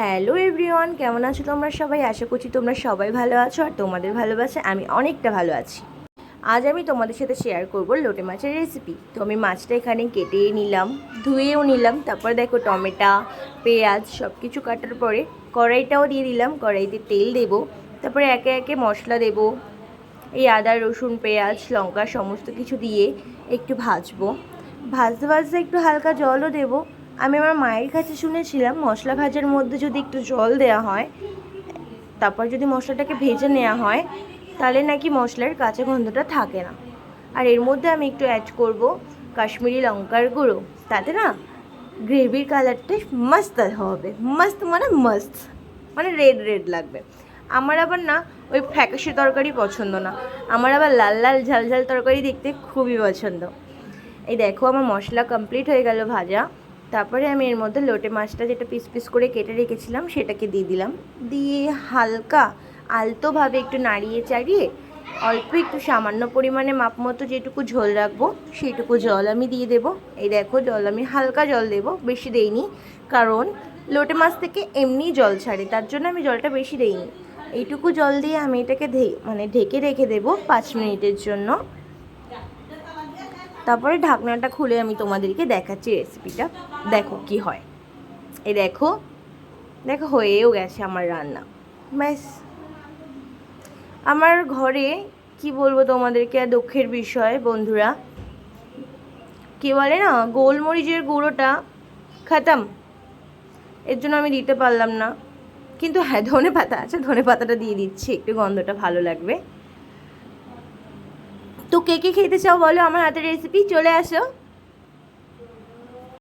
Hello everyone, কেমন আছো তোমরা সবাই? আশা করছি তোমরা সবাই ভালো আছো আর তোমাদের ভালোবাসে আমি অনেকটা ভালো আছি। আজ আমি তোমাদের সাথে শেয়ার করব লোটে মাছের রেসিপি। তো আমি মাছটা এখানে কেটে নিলাম, ধুয়েও নিলাম। তারপর দেখো টমেটো, পেঁয়াজ সব কিছু কাটার পরে কড়াইটাও দিয়ে দিলাম। কড়াইতে তেল দেবো, তারপরে একে একে মশলা দেবো। এই আদা রসুন পেঁয়াজ লঙ্কা সমস্ত কিছু দিয়ে একটু ভাজবো। ভাজতে ভাজতে একটু হালকা জলও দেবো। আমি আমার মায়ের কাছে শুনেছিলাম মশলা ভাজার মধ্যে যদি একটু জল দেওয়া হয়, তারপর যদি মশলাটাকে ভেজে নেওয়া হয়, তাহলে নাকি মশলার কাঁচা গন্ধটা থাকে না। আর এর মধ্যে আমি একটু অ্যাড করব কাশ্মীরি লঙ্কার গুঁড়ো। তাতে না গ্রেভির কালারটা মস্ত হবে। মস্ত মানে মস্ত, মানে রেড রেড লাগবে। আমার আবার না ওই ফ্যাকাশে তরকারি পছন্দ না, আমার আবার লাল লাল ঝাল ঝাল তরকারি দেখতে খুবই পছন্দ। এই দেখো আমার মশলা কমপ্লিট হয়ে গেল ভাজা। তারপরে আমি এর মধ্যে লোটে মাছটা যেটা পিস পিস করে কেটে রেখেছিলাম সেটাকে দিয়ে দিলাম। দিয়ে হালকা আলতোভাবে একটু নাড়িয়ে চাড়িয়ে অল্প একটু সামান্য পরিমাণে মাপ মতো যেটুকু ঝোল রাখবো সেইটুকু জল আমি দিয়ে দেবো। এই দেখো জল আমি হালকা জল দেবো, বেশি দেইনি, কারণ লোটে মাছ থেকে এমনি জল ছাড়ে, তার জন্য আমি জলটা বেশি দেইনি। এইটুকু জল দিয়ে আমি এটাকে ঢেকে রেখে দেবো 5 মিনিটের জন্য। তারপরে ঢাকনাটা খুলে আমি তোমাদেরকে দেখাচ্ছি রেসিপিটা। দেখো কি হয়। এই দেখো দেখো হয়েও গেছে আমার রান্না। ব্যাস, আমার ঘরে কি বলবো তোমাদেরকে, আর দুঃখের বিষয় বন্ধুরা, কি বলে না, গোলমরিচের গুঁড়োটা খাতাম, এর জন্য আমি দিতে পারলাম না। কিন্তু হ্যাঁ, ধনে পাতা আছে, ধনে পাতাটা দিয়ে দিচ্ছি, একটু গন্ধটা ভালো লাগবে। তো কে কে খেতে চাও বলো, আমার হাতের রেসিপি চলে আসো।